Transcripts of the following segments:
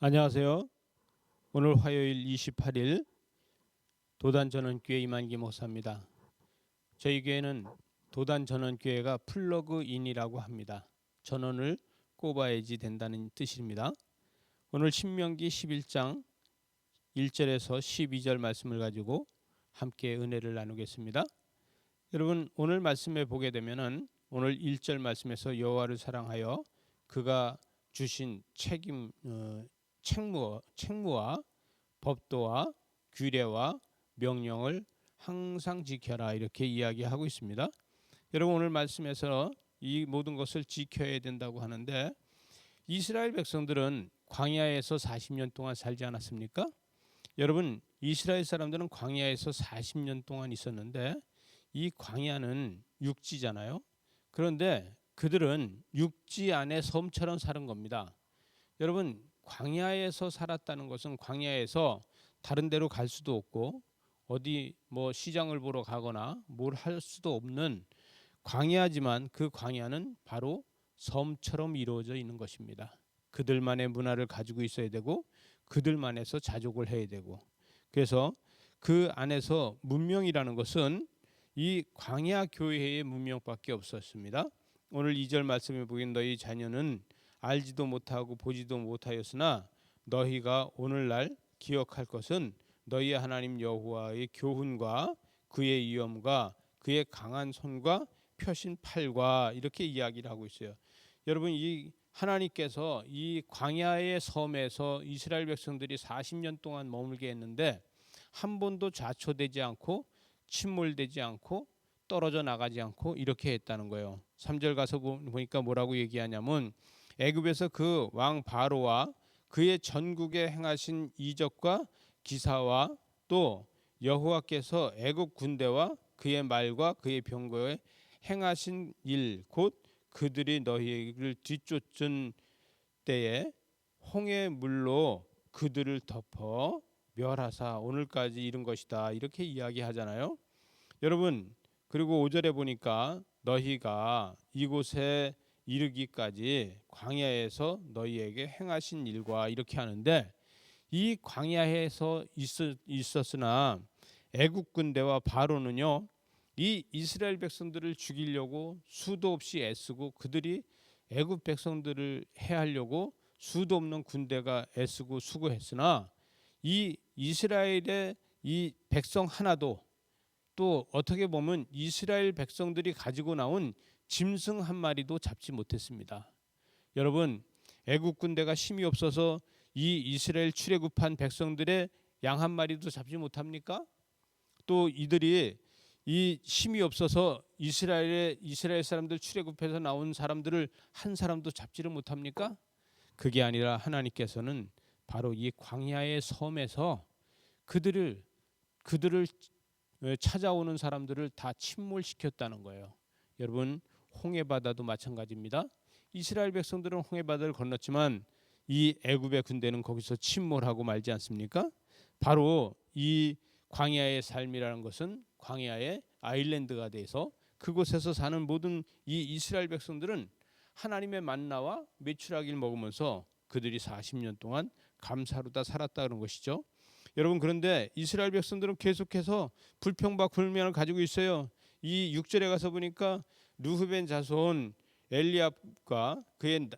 안녕하세요. 오늘 화요일 28일 도단전원교회 이만기 목사입니다. 저희 교회는 도단전원교회가 플러그인이라고 합니다. 전원을 꼽아야지 된다는 뜻입니다. 오늘 신명기 11장 1절에서 12절 말씀을 가지고 함께 은혜를 나누겠습니다. 여러분, 오늘 말씀에 보게 되면은 오늘 1절 말씀에서 여호와를 사랑하여 그가 주신 책무와 법도와 규례와 명령을 항상 지켜라, 이렇게 이야기하고 있습니다. 여러분, 오늘 말씀에서 이 모든 것을 지켜야 된다고 하는데, 이스라엘 백성들은 광야에서 40년 동안 살지 않았습니까? 여러분, 이스라엘 사람들은 광야에서 40년 동안 있었는데, 이 광야는 육지잖아요. 그런데 그들은 육지 안에 섬처럼 사는 겁니다. 여러분, 광야에서 살았다는 것은 광야에서 다른 데로 갈 수도 없고 어디 시장을 보러 가거나 뭘 할 수도 없는 광야지만, 그 광야는 바로 섬처럼 이루어져 있는 것입니다. 그들만의 문화를 가지고 있어야 되고 그들만에서 자족을 해야 되고, 그래서 그 안에서 문명이라는 것은 이 광야 교회의 문명밖에 없었습니다. 오늘 2절 말씀에 보기엔 너희 자녀는 알지도 못하고 보지도 못하였으나 너희가 오늘날 기억할 것은 너희의 하나님 여호와의 교훈과 그의 위엄과 그의 강한 손과 펴신 팔과, 이렇게 이야기를 하고 있어요. 여러분, 이 하나님께서 이 광야의 섬에서 이스라엘 백성들이 40년 동안 머물게 했는데 한 번도 좌초되지 않고 침몰되지 않고 떨어져 나가지 않고 이렇게 했다는 거예요. 3절 가서 보니까 뭐라고 얘기하냐면, 애굽에서 그 왕 바로와 그의 전국에 행하신 이적과 기사와 또 여호와께서 애굽 군대와 그의 말과 그의 병거에 행하신 일, 곧 그들이 너희를 뒤쫓은 때에 홍해 물로 그들을 덮어 멸하사 오늘까지 이른 것이다, 이렇게 이야기하잖아요. 여러분, 그리고 5절에 보니까 너희가 이곳에 이르기까지 광야에서 너희에게 행하신 일과, 이렇게 하는데, 이 광야에서 있었으나 애국 군대와 바로는요, 이 이스라엘 백성들을 죽이려고 수도 없이 애쓰고, 그들이 애국 백성들을 해하려고 수도 없는 군대가 애쓰고 수고했으나 이 이스라엘의 이 백성 하나도, 또 어떻게 보면 이스라엘 백성들이 가지고 나온 짐승 한 마리도 잡지 못했습니다. 여러분, 애국 군대가 힘이 없어서 이 이스라엘 출애굽한 백성들의 양 한 마리도 잡지 못합니까? 또 이들이 이 힘이 없어서 이스라엘 사람들 출애굽해서 나온 사람들을 한 사람도 잡지를 못합니까? 그게 아니라 하나님께서는 바로 이 광야의 섬에서 그들을 찾아오는 사람들을 다 침몰시켰다는 거예요. 여러분, 홍해바다도 마찬가지입니다. 이스라엘 백성들은 홍해바다를 건넜지만 이 애굽의 군대는 거기서 침몰하고 말지 않습니까? 바로 이 광야의 삶이라는 것은 광야의 아일랜드가 돼서 그곳에서 사는 모든 이 이스라엘 백성들은 하나님의 만나와 메추라기를 먹으면서 그들이 40년 동안 감사로 살았다는 것이죠. 여러분, 그런데 이스라엘 백성들은 계속해서 불평불만을 가지고 있어요. 이 6절에 가서 보니까 르후벤 자손 엘리압과 그의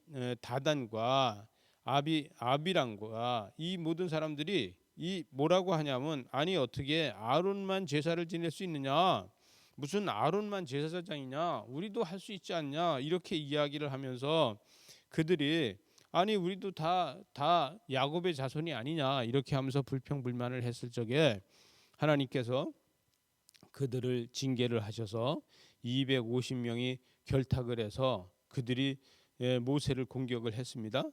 다단과 아비람과 이 모든 사람들이 이 뭐라고 하냐면, 아니 어떻게 아론만 제사를 지낼 수 있느냐, 무슨 아론만 제사장이냐, 우리도 할 수 있지 않냐, 이렇게 이야기를 하면서 그들이 아니 우리도 다 야곱의 자손이 아니냐, 이렇게 하면서 불평불만을 했을 적에 하나님께서 그들을 징계를 하셔서 250명이 결탁을 해서 그들이 모세를 공격을 했습니다.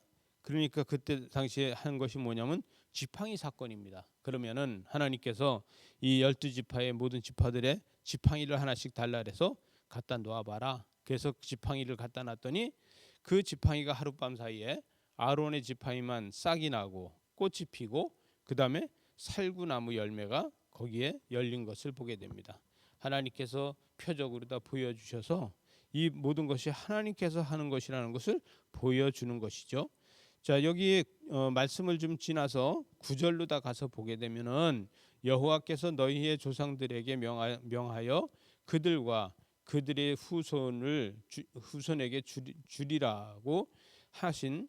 그러니까 그때 당시에 한 것이 뭐냐면 지팡이 사건입니다. 그러면은 하나님께서 이 12지파의 모든 지파들의 지팡이를 하나씩 달라 그래서 갖다 놓아봐라. 그래서 지팡이를 갖다 놨더니 그 지팡이가 하룻밤 사이에 아론의 지팡이만 싹이 나고 꽃이 피고, 그 다음에 살구나무 열매가 거기에 열린 것을 보게 됩니다. 하나님께서 표적으로 다 보여주셔서 이 모든 것이 하나님께서 하는 것이라는 것을 보여주는 것이죠. 자, 여기 말씀을 좀 지나서 9절로 다 가서 보게 되면은 여호와께서 너희의 조상들에게 명하여 그들과 그들의 후손에게 주리라고 하신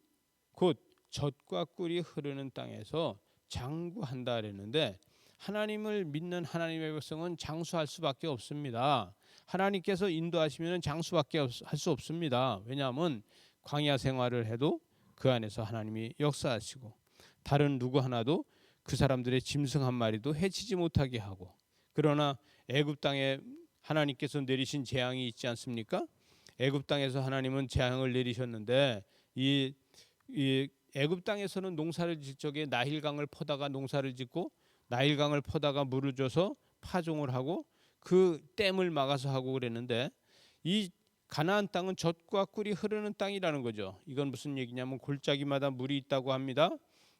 곧 젖과 꿀이 흐르는 땅에서 장구한다 그랬는데, 하나님을 믿는 하나님의 백성은 장수할 수밖에 없습니다. 하나님께서 인도하시면 장수밖에 할 수 없습니다. 왜냐하면 광야 생활을 해도 그 안에서 하나님이 역사하시고, 다른 누구 하나도 그 사람들의 짐승 한 마리도 해치지 못하게 하고, 그러나 애굽 땅에 하나님께서 내리신 재앙이 있지 않습니까? 애굽 땅에서 하나님은 재앙을 내리셨는데, 이 애굽 땅에서는 농사를 질 적에 나일강을 퍼다가 농사를 짓고, 나일강을 퍼다가 물을 줘서 파종을 하고 그 댐을 막아서 하고 그랬는데, 이 가나안 땅은 젖과 꿀이 흐르는 땅이라는 거죠. 이건 무슨 얘기냐면 골짜기마다 물이 있다고 합니다.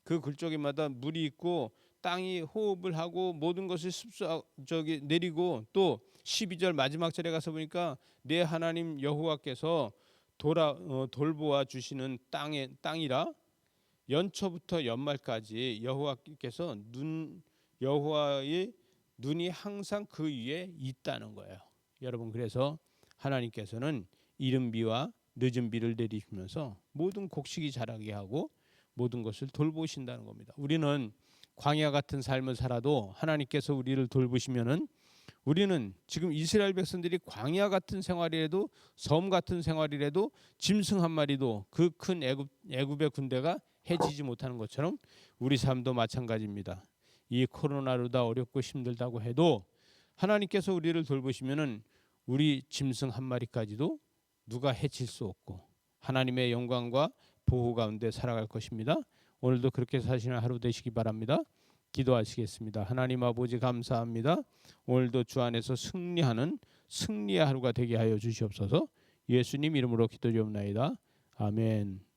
그 골짜기마다 물이 있고 땅이 호흡을 하고 모든 것이 내리고, 또 12절 마지막 절에 가서 보니까 내 하나님 여호와께서 돌보아 주시는 땅이라, 연초부터 연말까지 여호와의 눈이 항상 그 위에 있다는 거예요. 여러분, 그래서 하나님께서는 이른 비와 늦은 비를 내리시면서 모든 곡식이 자라게 하고 모든 것을 돌보신다는 겁니다. 우리는 광야 같은 삶을 살아도 하나님께서 우리를 돌보시면은, 우리는 지금 이스라엘 백성들이 광야 같은 생활이라도 섬 같은 생활이라도 짐승 한 마리도 그 큰 애굽의 군대가 해치지 못하는 것처럼 우리 삶도 마찬가지입니다. 이 코로나로 다 어렵고 힘들다고 해도 하나님께서 우리를 돌보시면은 우리 짐승 한 마리까지도 누가 해칠 수 없고 하나님의 영광과 보호 가운데 살아갈 것입니다. 오늘도 그렇게 사시는 하루 되시기 바랍니다. 기도하시겠습니다. 하나님 아버지, 감사합니다. 오늘도 주 안에서 승리하는 승리의 하루가 되게 하여 주시옵소서. 예수님 이름으로 기도드리옵나이다. 아멘.